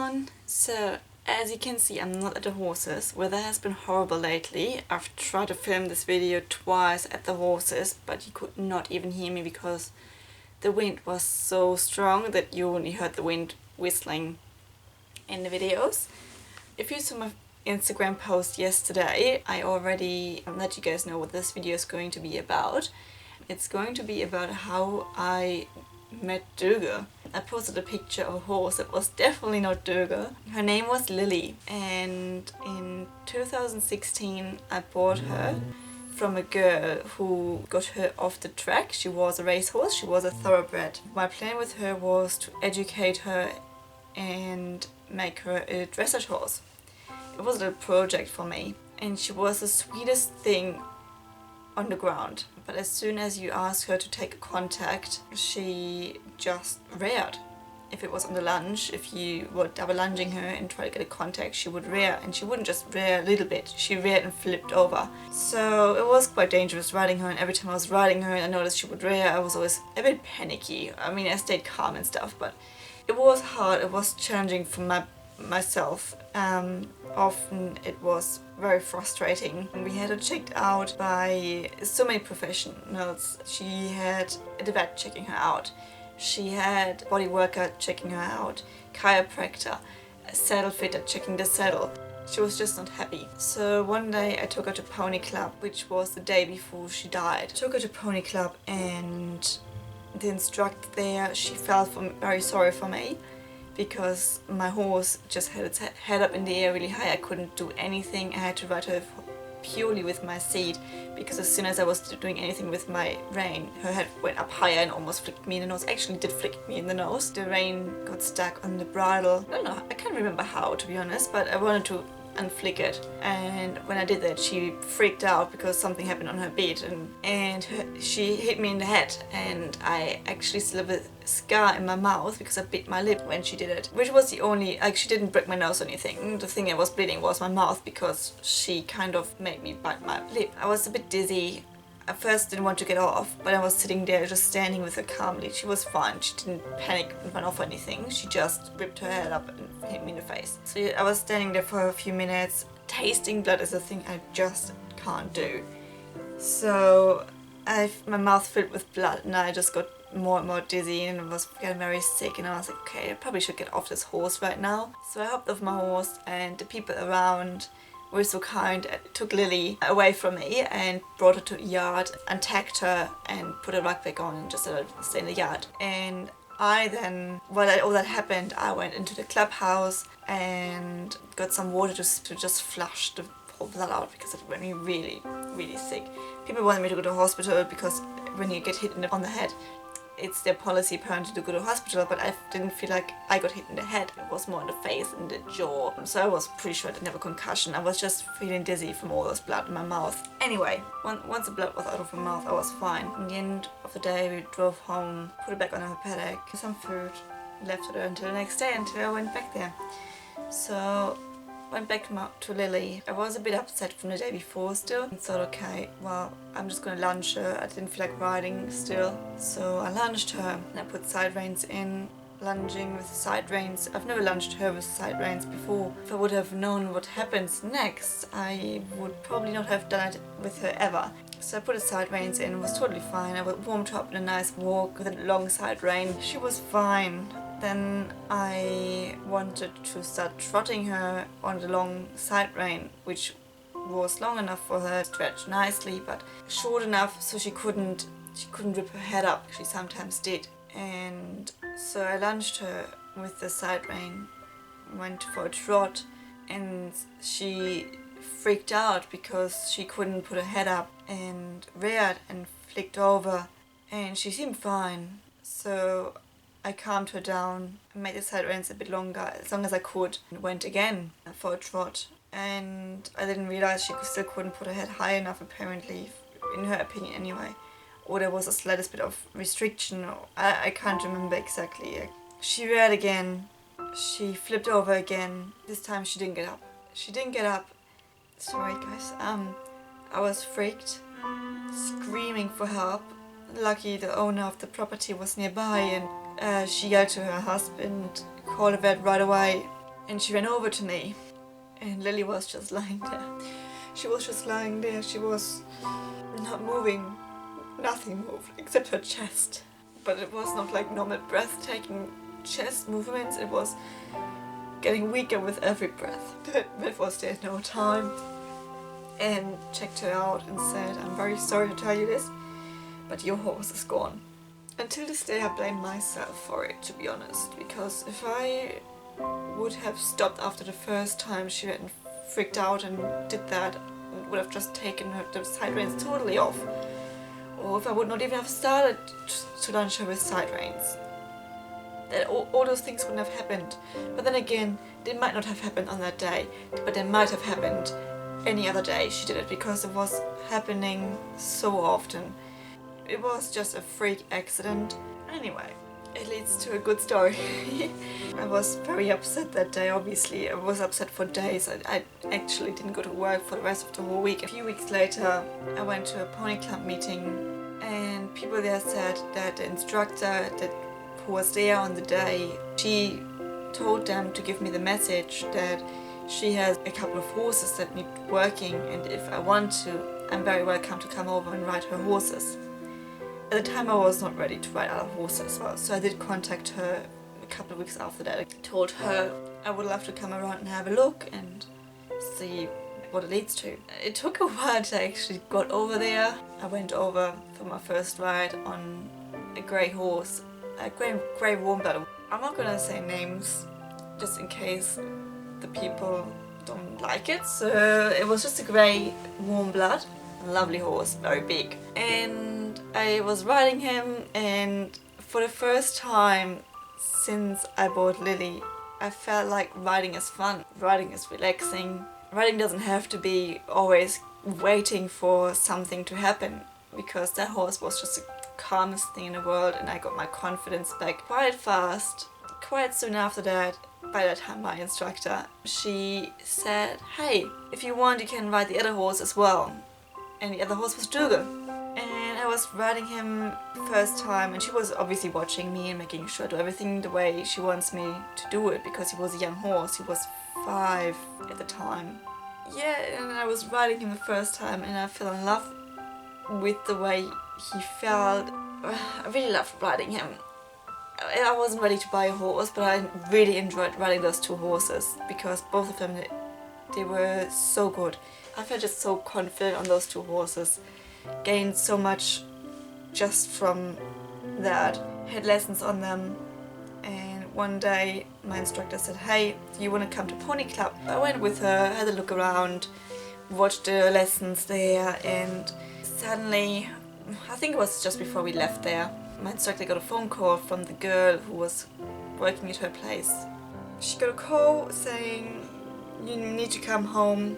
everyone. So as you can see, I'm not at the horses. Weather has been horrible lately. I've tried to film this video twice at the horses, but you could not even hear me because the wind was so strong that you only heard the wind whistling in the videos. If you saw my Instagram post yesterday, I already let you guys know what this video is going to be about. It's going to be about how I met Dougal. I posted a picture of a horse that was definitely not Dougal. Her name was Lilly, and in 2016 I bought her from a girl who got her off the track. She was a racehorse, she was a thoroughbred. My plan with her was to educate her and make her a dressage horse. It was a little project for me, and she was the sweetest thing on the ground. But as soon as you asked her to take a contact, she just reared. If it was on the lunge, if you were double lunging her and try to get a contact, she would rear, and she wouldn't just rear a little bit, she reared and flipped over. So it was quite dangerous riding her, and every time I was riding her and I noticed she would rear, I was always a bit panicky. I mean, I stayed calm and stuff, but it was hard, it was challenging for myself. Often it was very frustrating. We had her checked out by so many professionals. She had the vet checking her out, she had a body worker checking her out, chiropractor, a saddle fitter checking the saddle. She was just not happy. So one day I took her to Pony Club, which was the day before she died. Took her to Pony Club, and the instructor there, she felt very sorry for me, because my horse just had its head up in the air really high. I couldn't do anything. I had to ride her purely with my seat, because as soon as I was doing anything with my rein, her head went up higher and almost flicked me in the nose. Actually did flick me in the nose. The rein got stuck on the bridle. I don't know, I can't remember how, to be honest, but I wanted to unflick it, and when I did that she freaked out because something happened on her bed, and she hit me in the head, and I actually still have a scar in my mouth because I bit my lip when she did it, which was the only, like, she didn't break my nose or anything. The thing that was bleeding was my mouth because she kind of made me bite my lip. I was a bit dizzy. I first didn't want to get off, but I was sitting there just standing with her calmly. She was fine. She didn't panic and run off or anything. She just ripped her head up and hit me in the face. So I was standing there for a few minutes. Tasting blood is a thing I just can't do. So my mouth filled with blood, and I just got more and more dizzy and was getting very sick, and I was like, okay, I probably should get off this horse right now. So I hopped off my horse, and the people around were so kind and took Lilly away from me and brought her to the yard, untagged her and put her rug back on and just let her stay in the yard. And I then, while all that happened, I went into the clubhouse and got some water to just flush the whole blood out, because it made me really, really sick. People wanted me to go to the hospital because when you get hit on the head, it's their policy apparently to go to hospital, but I didn't feel like I got hit in the head. It was more in the face and the jaw. So I was pretty sure I didn't have a concussion. I was just feeling dizzy from all this blood in my mouth. Anyway, once the blood was out of my mouth, I was fine. In the end of the day, we drove home, put her back on her paddock, some food, left her there until the next day, until I went back there. So went back to Lilly. I was a bit upset from the day before still, and thought, okay, well, I'm just gonna lunge her. I didn't feel like riding still, so I lunged her and I put side reins in. Lunging with side reins. I've never lunged her with side reins before. If I would have known what happens next, I would probably not have done it with her ever. So I put the side reins in, was totally fine. I warmed her up in a nice walk with a long side rein. She was fine. Then I wanted to start trotting her on the long side rein, which was long enough for her to stretch nicely, but short enough so she couldn't rip her head up. She sometimes did. And so I lunged her with the side rein, went for a trot, and she freaked out because she couldn't put her head up and reared and flicked over, and she seemed fine. So I calmed her down, made the side reins a bit longer, as long as I could, and went again for a trot. And I didn't realize she still couldn't put her head high enough, apparently, in her opinion anyway. Or there was a slightest bit of restriction, or I can't remember exactly. She reared again, she flipped over again. This time she didn't get up. She didn't get up. Sorry guys, I was freaked, screaming for help. Lucky the owner of the property was nearby, and she yelled to her husband, called a vet right away. And she ran over to me, and Lily was just lying there. She was just lying there. She was not moving. Nothing moved except her chest. But it was not like normal breathtaking chest movements. It was getting weaker with every breath. The vet was there no time and checked her out and said, "I'm very sorry to tell you this, but your horse is gone." Until this day I blame myself for it, to be honest, because if I would have stopped after the first time she hadn't freaked out and did that, and would have just taken the side reins totally off, or if I would not even have started to lunge her with side reins, that all those things wouldn't have happened. But then again, they might not have happened on that day, but they might have happened any other day she did it, because it was happening so often. It was just a freak accident. Anyway, it leads to a good story. I was very upset that day, obviously. I was upset for days. I actually didn't go to work for the rest of the whole week. A few weeks later, I went to a pony club meeting, and people there said that the instructor who was there on the day, she told them to give me the message that she has a couple of horses that need working, and if I want to, I'm very welcome to come over and ride her horses. At the time I was not ready to ride other horses, so I did contact her a couple of weeks after that. I told her I would love to come around and have a look and see what it leads to. It took a while till I actually got over there. I went over for my first ride on a grey horse, a grey warm blood. I'm not gonna say names just in case the people don't like it. So it was just a grey warm blood, a lovely horse, very big. And I was riding him, and for the first time since I bought Lily, I felt like riding is fun. Riding is relaxing. Riding doesn't have to be always waiting for something to happen, because that horse was just the calmest thing in the world, and I got my confidence back quite fast. Quite soon after that, by that time my instructor, she said, "Hey, if you want you can ride the other horse as well." And the other horse was Dougal. And I was riding him first time, and she was obviously watching me and making sure I do everything the way she wants me to do it, because he was a young horse. He was 5 at the time. Yeah, and I was riding him the first time, and I fell in love with the way he felt. I really loved riding him. I wasn't ready to buy a horse, but I really enjoyed riding those two horses, because both of them, they were so good. I felt just so confident on those two horses. Gained so much just from that. Had lessons on them, and one day my instructor said, "Hey, do you want to come to Pony Club?" I went with her, had a look around, watched the lessons there, and suddenly, I think it was just before we left there, my instructor got a phone call from the girl who was working at her place. She got a call saying, "You need to come home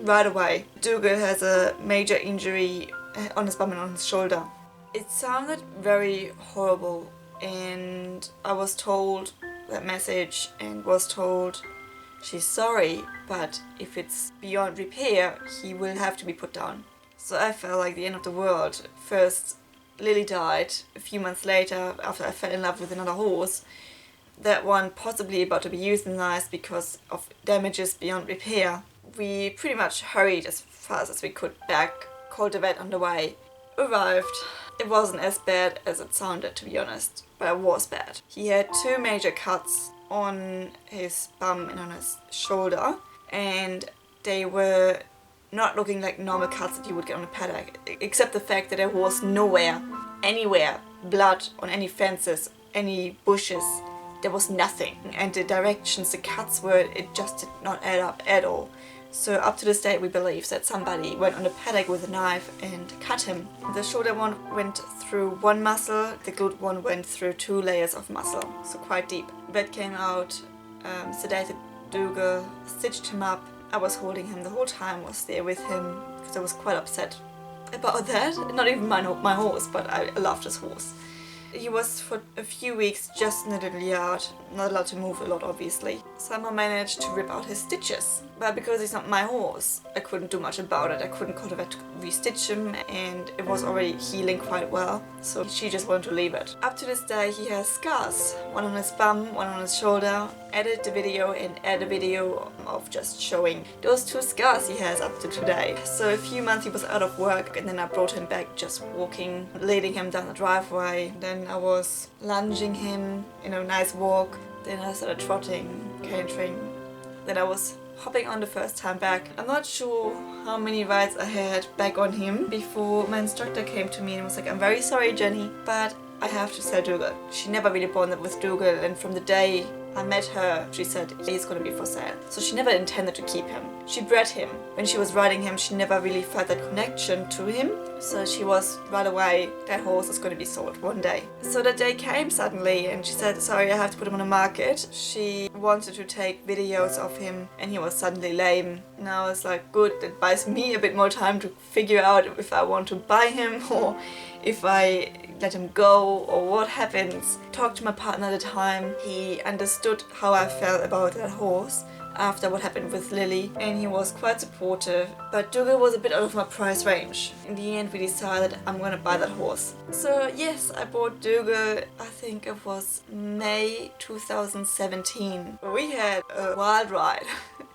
right away. Dougal has a major injury on his bum and on his shoulder." It sounded very horrible, and I was told that message and was told she's sorry, but if it's beyond repair, he will have to be put down. So I felt like the end of the world. First, Lily died. A few months later, after I fell in love with another horse, that one possibly about to be euthanized because of damages beyond repair. We pretty much hurried as fast as we could back, called the vet on the way, arrived. It wasn't as bad as it sounded, to be honest, but it was bad. He had 2 major cuts on his bum and on his shoulder, and they were not looking like normal cuts that you would get on a paddock, except the fact that there was anywhere, blood on any fences, any bushes. There was nothing, and the directions the cuts were, it just did not add up at all. So up to this day we believe that somebody went on the paddock with a knife and cut him. The shoulder one went through 1 muscle, the glute one went through 2 layers of muscle, so quite deep. Vet came out, sedated Dougal, stitched him up. I was holding him the whole time, was there with him, because I was quite upset about that. Not even my horse, but I loved this horse. He was for a few weeks just in the little yard, not allowed to move a lot obviously. Somehow managed to rip out his stitches, but because he's not my horse, I couldn't do much about it. I couldn't call the vet to re-stitch him, and it was already healing quite well, so she just wanted to leave it. Up to this day he has scars, one on his bum, one on his shoulder, edit the video and add a video of just showing those 2 scars he has up to today. So a few months he was out of work, and then I brought him back just walking, leading him down the driveway. Then I was lunging him in a nice walk. Then I started trotting, cantering. Then I was hopping on the first time back. I'm not sure how many rides I had back on him before my instructor came to me and was like, "I'm very sorry, Jenny, but I have to sell Dougal." She never really bonded with Dougal, and from the day I met her, she said he's going to be for sale. So she never intended to keep him. She bred him. When she was riding him, she never really felt that connection to him. So she was right away, that horse is going to be sold one day. So that day came suddenly, and she said, "Sorry, I have to put him on the market." She wanted to take videos of him, and he was suddenly lame. Now it's like, good, that buys me a bit more time to figure out if I want to buy him or if I let him go or what happens. Talked to my partner at the time. He understood how I felt about that horse after what happened with Lilly, and he was quite supportive, but Dougal was a bit out of my price range. In the end we decided I'm gonna buy that horse. So yes, I bought Dougal, I think it was May 2017. We had a wild ride.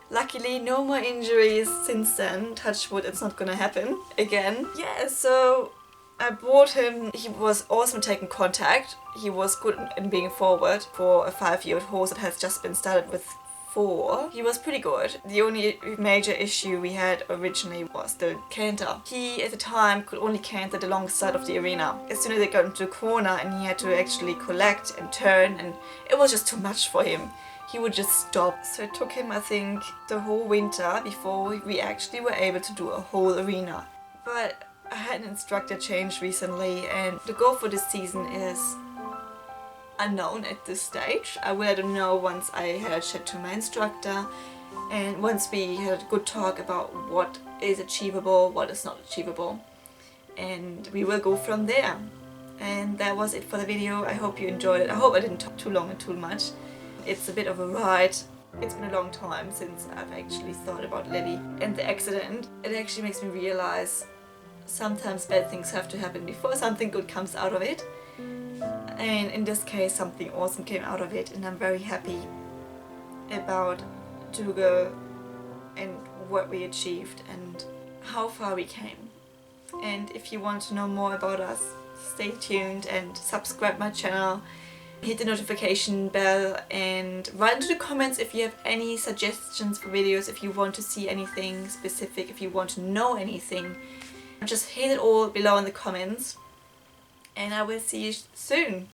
Luckily no more injuries since then, touch wood, it's not gonna happen again. Yeah, so I bought him. He was awesome taking contact. He was good in being forward for a 5-year-old horse that has just been started with 4. He was pretty good. The only major issue we had originally was the canter. He at the time could only canter the long side of the arena. As soon as they got into the corner and he had to actually collect and turn, and it was just too much for him. He would just stop. So it took him, I think, the whole winter before we actually were able to do a whole arena. But I had an instructor change recently, and the goal for this season is unknown at this stage. I will let him know once I had a chat to my instructor and once we had a good talk about what is achievable, what is not achievable, and we will go from there. And that was it for the video. I hope you enjoyed it. I hope I didn't talk too long and too much. It's a bit of a ride. It's been a long time since I've actually thought about Lilly and the accident. It actually makes me realize sometimes bad things have to happen before something good comes out of it. And in this case something awesome came out of it, and I'm very happy about Dougal and what we achieved and how far we came. And if you want to know more about us, stay tuned and subscribe my channel. Hit the notification bell and write into the comments if you have any suggestions for videos, if you want to see anything specific, if you want to know anything. Just hit it all below in the comments, and I will see you soon.